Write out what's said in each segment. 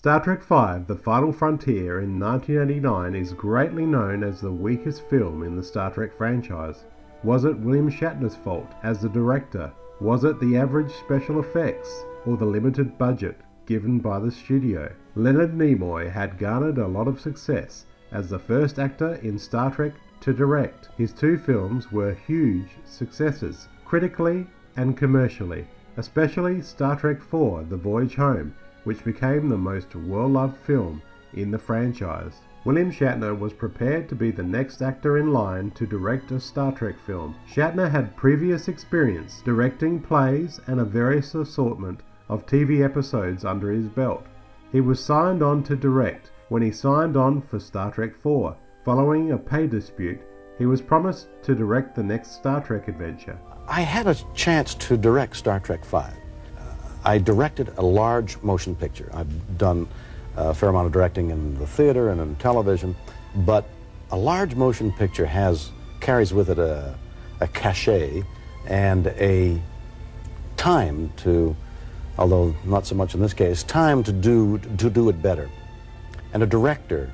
Star Trek V: The Final Frontier in 1989 is greatly known as the weakest film in the Star Trek franchise. Was it William Shatner's fault as the director? Was it the average special effects or the limited budget given by the studio? Leonard Nimoy had garnered a lot of success as the first actor in Star Trek to direct. His two films were huge successes, critically and commercially, especially Star Trek IV: The Voyage Home, which became the most well-loved film in the franchise. William Shatner was prepared to be the next actor in line to direct a Star Trek film. Shatner had previous experience directing plays and a various assortment of TV episodes under his belt. He was signed on to direct when he signed on for Star Trek IV. Following a pay dispute, he was promised to direct the next Star Trek adventure. I had a chance to direct Star Trek V. I directed a large motion picture. I've done a fair amount of directing in the theater and in television, but a large motion picture carries with it a cachet and a time to, although not so much in this case, time to do it better. And a director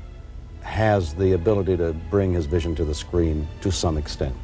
has the ability to bring his vision to the screen to some extent.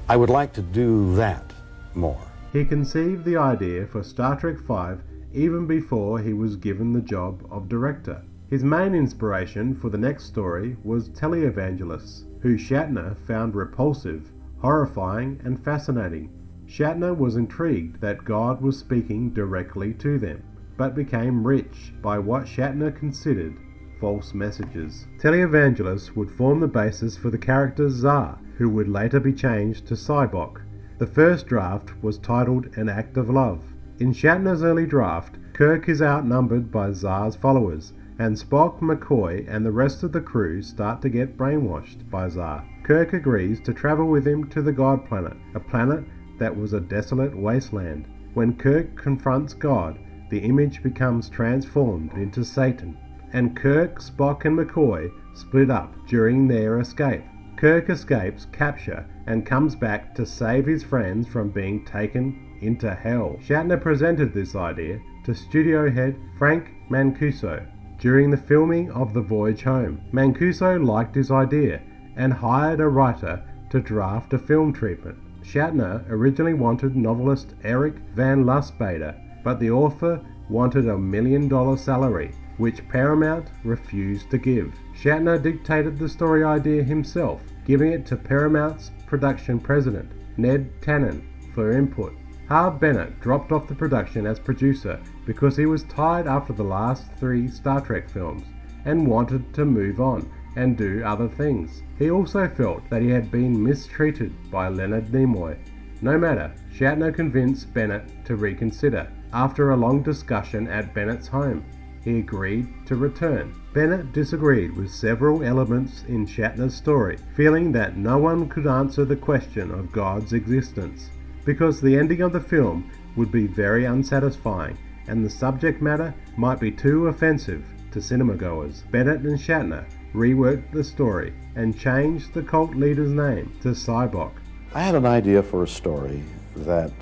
I would like to do that more. He conceived the idea for Star Trek V even before he was given the job of director. His main inspiration for the next story was televangelists, who Shatner found repulsive, horrifying, and fascinating. Shatner was intrigued that God was speaking directly to them, but became rich by what Shatner considered false messages. Televangelists would form the basis for the character Tsar, who would later be changed to Sybok. The first draft was titled An Act of Love. In Shatner's early draft, Kirk is outnumbered by Tsar's followers, and Spock, McCoy, and the rest of the crew start to get brainwashed by Tsar. Kirk agrees to travel with him to the God Planet, a planet that was a desolate wasteland. When Kirk confronts God, the image becomes transformed into Satan, and Kirk, Spock, and McCoy split up during their escape. Kirk escapes capture and comes back to save his friends from being taken into hell. Shatner presented this idea to studio head Frank Mancuso during the filming of The Voyage Home. Mancuso liked his idea and hired a writer to draft a film treatment. Shatner originally wanted novelist Eric Van Lustbader, but the author wanted $1 million salary, which Paramount refused to give. Shatner dictated the story idea himself, giving it to Paramount's production president, Ned Tannen, for input. Harve Bennett dropped off the production as producer because he was tired after the last 3 Star Trek films and wanted to move on and do other things. He also felt that he had been mistreated by Leonard Nimoy. No matter, Shatner convinced Bennett to reconsider. After a long discussion at Bennett's home, he agreed to return. Bennett disagreed with several elements in Shatner's story, feeling that no one could answer the question of God's existence, because the ending of the film would be very unsatisfying and the subject matter might be too offensive to cinemagoers. Bennett and Shatner reworked the story and changed the cult leader's name to Sybok. I had an idea for a story that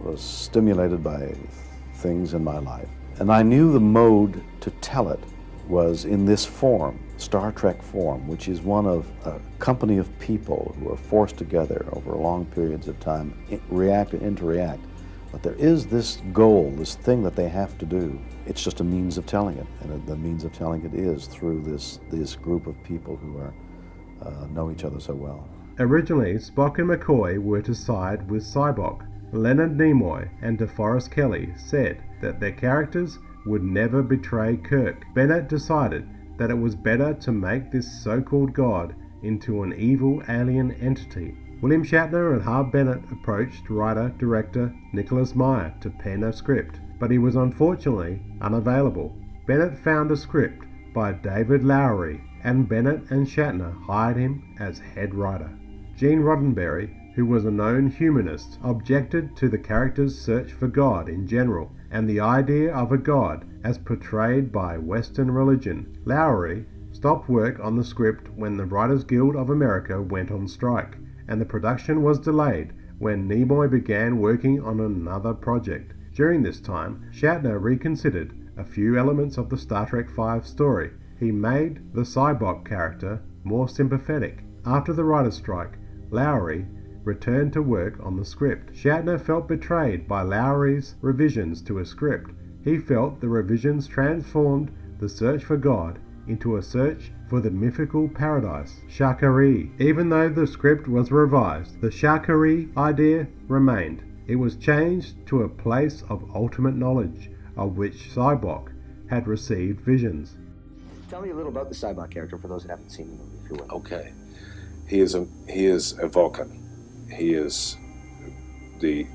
was stimulated by things in my life, and I knew the mode to tell it was in this form, Star Trek form, which is one of a company of people who are forced together over long periods of time, react and interact. But there is this goal, this thing that they have to do. It's just a means of telling it, and the means of telling it is through this group of people who are know each other so well. Originally, Spock and McCoy were to side with Sybok. Leonard Nimoy and DeForest Kelley said that their characters would never betray Kirk. Bennett decided that it was better to make this so-called God into an evil alien entity. William Shatner and Harve Bennett approached writer-director Nicholas Meyer to pen a script, but he was unfortunately unavailable. Bennett found a script by David Lowery, and Bennett and Shatner hired him as head writer. Gene Roddenberry, who was a known humanist, objected to the character's search for God in general and the idea of a God as portrayed by Western religion. Lowery stopped work on the script when the Writers Guild of America went on strike, and the production was delayed when Nimoy began working on another project. During this time, Shatner reconsidered a few elements of the Star Trek V story. He made the JonnyBaak character more sympathetic. After the writer's strike, Lowry returned to work on the script. Shatner felt betrayed by Lowry's revisions to a script. He felt the revisions transformed the search for God into a search for the mythical paradise, Shakari. Even though the script was revised, the Shakari idea remained. It was changed to a place of ultimate knowledge, of which JonnyBaak had received visions. Tell me a little about the JonnyBaak character for those that haven't seen the movie, if you will. Okay. He is a Vulcan. He is the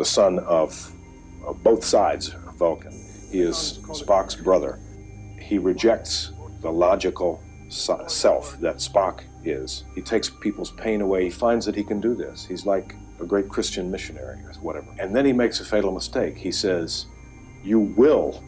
son of both sides of Vulcan. He is Spock's brother. He rejects the logical self that Spock is. He takes people's pain away. He finds that he can do this. He's like a great Christian missionary or whatever. And then he makes a fatal mistake. He says, "You will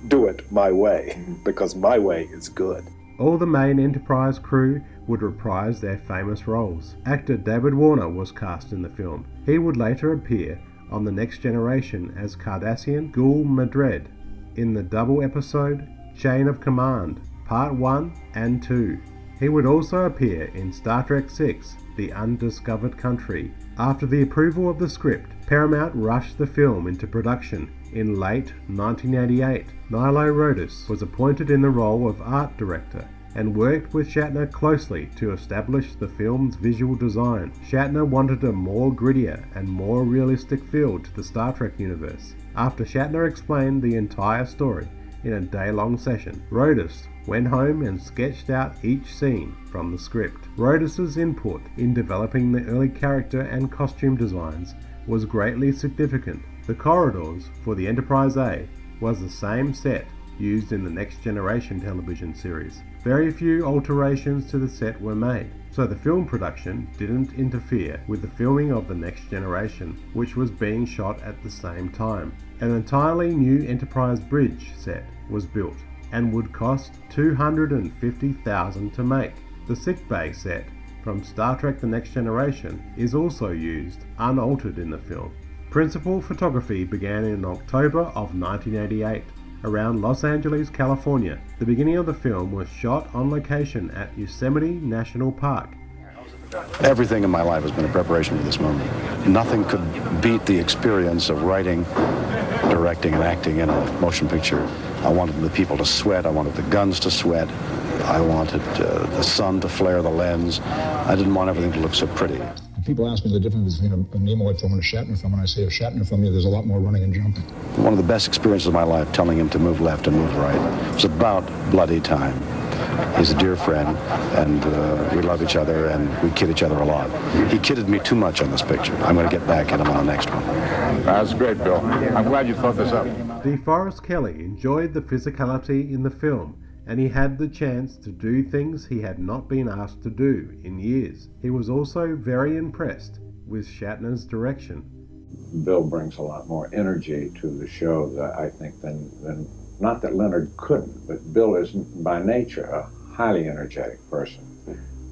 do it my way, because my way is good." All the main Enterprise crew would reprise their famous roles. Actor David Warner was cast in the film. He would later appear on The Next Generation as Cardassian Gul Madred in the double episode Chain of Command, Part 1 and 2. He would also appear in Star Trek VI, The Undiscovered Country. After the approval of the script, Paramount rushed the film into production. In late 1988, Nilo Rodis was appointed in the role of art director and worked with Shatner closely to establish the film's visual design. Shatner wanted a more grittier and more realistic feel to the Star Trek universe. After Shatner explained the entire story in a day-long session, Rodis went home and sketched out each scene from the script. Rodis's input in developing the early character and costume designs was greatly significant. The corridors for the Enterprise A was the same set used in the Next Generation television series. Very few alterations to the set were made, so the film production didn't interfere with the filming of the Next Generation, which was being shot at the same time. An entirely new Enterprise bridge set was built and would cost $250,000 to make. The sickbay set from Star Trek The Next Generation is also used unaltered in the film. Principal photography began in October of 1988 around Los Angeles, California. The beginning of the film was shot on location at Yosemite National Park. Everything in my life has been a preparation for this moment. Nothing could beat the experience of writing, directing, and acting in a motion picture. I wanted the people to sweat. I wanted the guns to sweat. I wanted the sun to flare the lens. I didn't want everything to look so pretty. People ask me the difference between a Nimoy film and a Shatner film, and I say a Shatner film, there's a lot more running and jumping. One of the best experiences of my life, telling him to move left and move right. It was about bloody time. He's a dear friend, and we love each other, and we kid each other a lot. He kidded me too much on this picture. I'm going to get back at him on the next one. That's great, Bill. I'm glad you thought this up. DeForest Kelley enjoyed the physicality in the film, and he had the chance to do things he had not been asked to do in years. He was also very impressed with Shatner's direction. Bill brings a lot more energy to the show, that I think, than not that Leonard couldn't, but Bill is by nature a highly energetic person.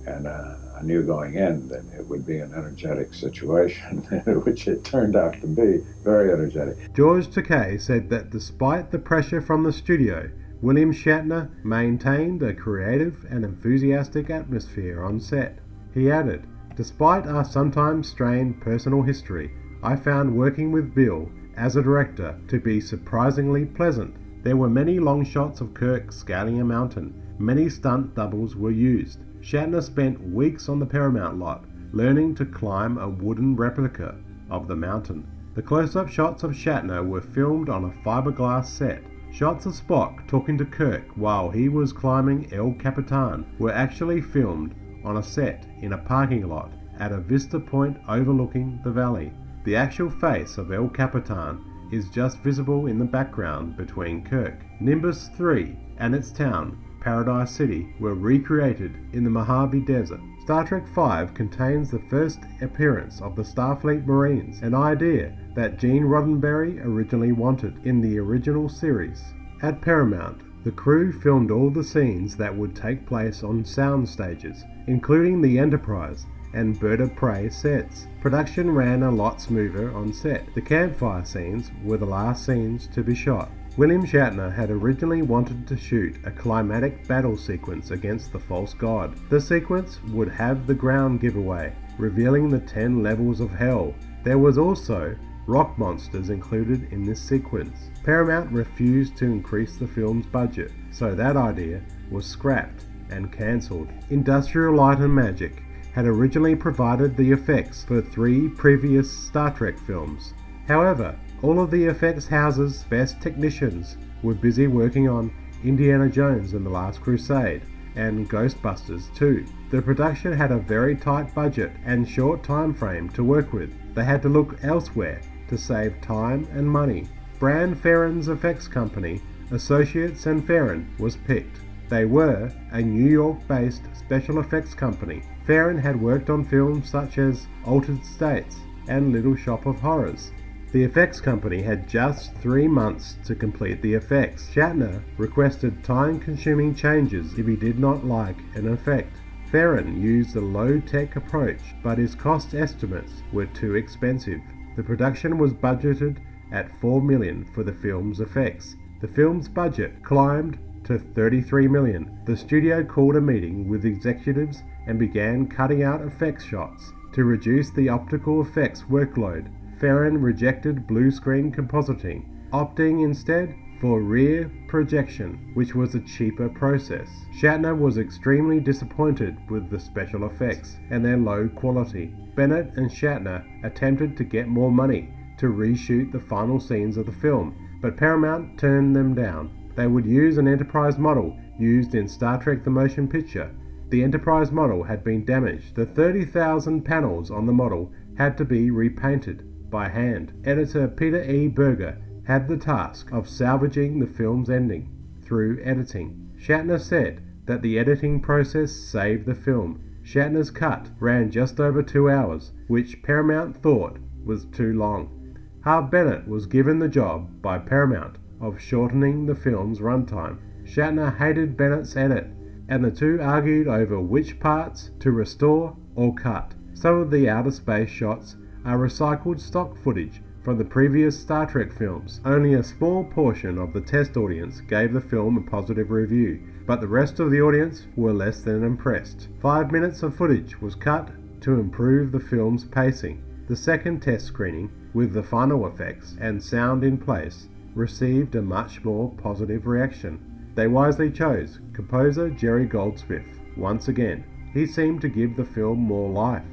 And I knew going in that it would be an energetic situation, which it turned out to be, very energetic. George Takei said that despite the pressure from the studio, William Shatner maintained a creative and enthusiastic atmosphere on set. He added, "Despite our sometimes strained personal history, I found working with Bill as a director to be surprisingly pleasant. There were many long shots of Kirk scaling a mountain. Many stunt doubles were used. Shatner spent weeks on the Paramount lot, learning to climb a wooden replica of the mountain. The close-up shots of Shatner were filmed on a fiberglass set. Shots of Spock talking to Kirk while he was climbing El Capitan were actually filmed on a set in a parking lot at a vista point overlooking the valley. The actual face of El Capitan is just visible in the background between Kirk. Nimbus 3 and its town, Paradise City, were recreated in the Mojave Desert. Star Trek V contains the first appearance of the Starfleet Marines, an idea that Gene Roddenberry originally wanted in the original series. At Paramount, the crew filmed all the scenes that would take place on sound stages, including the Enterprise and Bird of Prey sets. Production ran a lot smoother on set. The campfire scenes were the last scenes to be shot. William Shatner had originally wanted to shoot a climatic battle sequence against the false god. The sequence would have the ground giveaway, revealing the 10 levels of hell. There was also rock monsters included in this sequence. Paramount refused to increase the film's budget, so that idea was scrapped and cancelled. Industrial Light and Magic had originally provided the effects for 3 previous Star Trek films. However, all of the effects house's best technicians were busy working on Indiana Jones and the Last Crusade and Ghostbusters 2. The production had a very tight budget and short time frame to work with. They had to look elsewhere to save time and money. Brand Farron's effects company, Associates and Farron, was picked. They were a New York-based special effects company. Farron had worked on films such as Altered States and Little Shop of Horrors. The effects company had just 3 months to complete the effects. Shatner requested time-consuming changes if he did not like an effect. Farron used a low-tech approach, but his cost estimates were too expensive. The production was budgeted at $4 million for the film's effects. The film's budget climbed to $33 million. The studio called a meeting with executives and began cutting out effects shots to reduce the optical effects workload. Farron rejected blue screen compositing, opting instead for rear projection, which was a cheaper process. Shatner was extremely disappointed with the special effects and their low quality. Bennett and Shatner attempted to get more money to reshoot the final scenes of the film, but Paramount turned them down. They would use an Enterprise model used in Star Trek the Motion Picture. The Enterprise model had been damaged. The 30,000 panels on the model had to be repainted by hand. Editor Peter E. Berger had the task of salvaging the film's ending through editing. Shatner said that the editing process saved the film. Shatner's cut ran just over 2 hours, which Paramount thought was too long. Harve Bennett was given the job by Paramount of shortening the film's runtime. Shatner hated Bennett's edit, and the two argued over which parts to restore or cut. Some of the outer space shots are recycled stock footage from the previous Star Trek films. Only a small portion of the test audience gave the film a positive review, but the rest of the audience were less than impressed. 5 minutes of footage was cut to improve the film's pacing. The second test screening, with the final effects and sound in place, received a much more positive reaction. They wisely chose composer Jerry Goldsmith once again. He seemed to give the film more life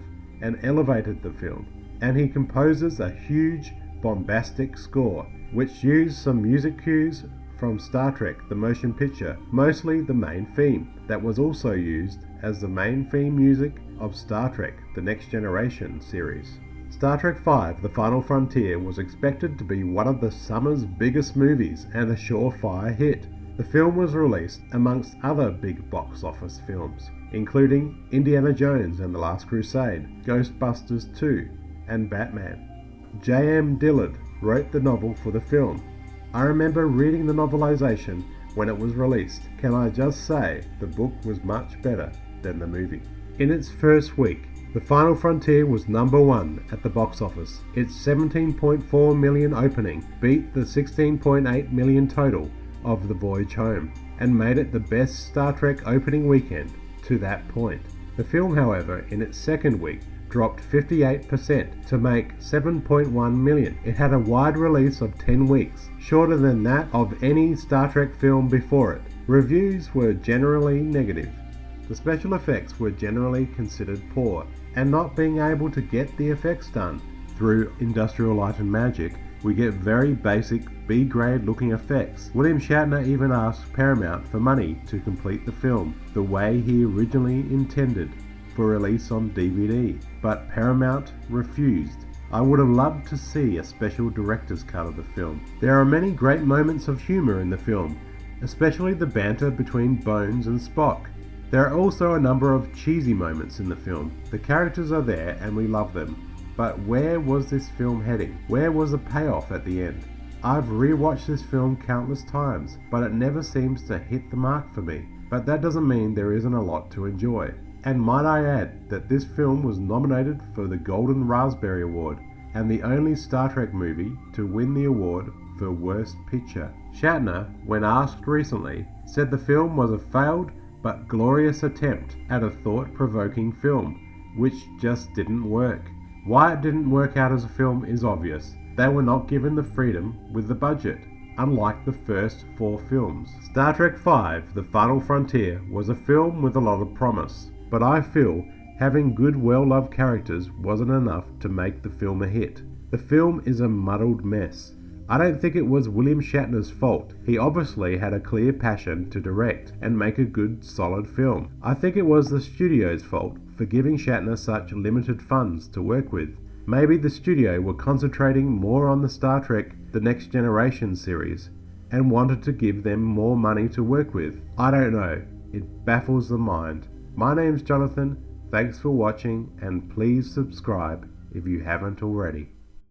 and elevated the film, and he composes a huge bombastic score which used some music cues from Star Trek the Motion Picture, mostly the main theme, that was also used as the main theme music of Star Trek the Next Generation series. Star Trek V: The Final Frontier was expected to be one of the summer's biggest movies and a surefire hit. The film was released amongst other big box office films, including Indiana Jones and the Last Crusade, Ghostbusters 2, and Batman. J.M. Dillard wrote the novel for the film. I remember reading the novelization when it was released. Can I just say the book was much better than the movie. In its first week, The Final Frontier was #1 at the box office. Its $17.4 million opening beat the $16.8 million total of The Voyage Home and made it the best Star Trek opening weekend to that point. The film, however, in its second week dropped 58% to make $7.1 million. It had a wide release of 10 weeks, shorter than that of any Star Trek film before it. Reviews were generally negative. The special effects were generally considered poor, and not being able to get the effects done through Industrial Light and Magic, we get very basic B-grade looking effects. William Shatner even asked Paramount for money to complete the film the way he originally intended for release on DVD, but Paramount refused. I would have loved to see a special director's cut of the film. There are many great moments of humor in the film, especially the banter between Bones and Spock. There are also a number of cheesy moments in the film. The characters are there and we love them, but where was this film heading? Where was the payoff at the end? I've rewatched this film countless times, but it never seems to hit the mark for me. But that doesn't mean there isn't a lot to enjoy. And might I add that this film was nominated for the Golden Raspberry Award, and the only Star Trek movie to win the award for Worst Picture. Shatner, when asked recently, said the film was a failed but glorious attempt at a thought-provoking film, which just didn't work. Why it didn't work out as a film is obvious. They were not given the freedom with the budget, unlike the first 4 films. Star Trek V: The Final Frontier was a film with a lot of promise, but I feel having good, well-loved characters wasn't enough to make the film a hit. The film is a muddled mess. I don't think it was William Shatner's fault. He obviously had a clear passion to direct and make a good, solid film. I think it was the studio's fault for giving Shatner such limited funds to work with. Maybe the studio were concentrating more on the Star Trek The Next Generation series and wanted to give them more money to work with. I don't know. It baffles the mind. My name's Jonathan. Thanks for watching, and please subscribe if you haven't already.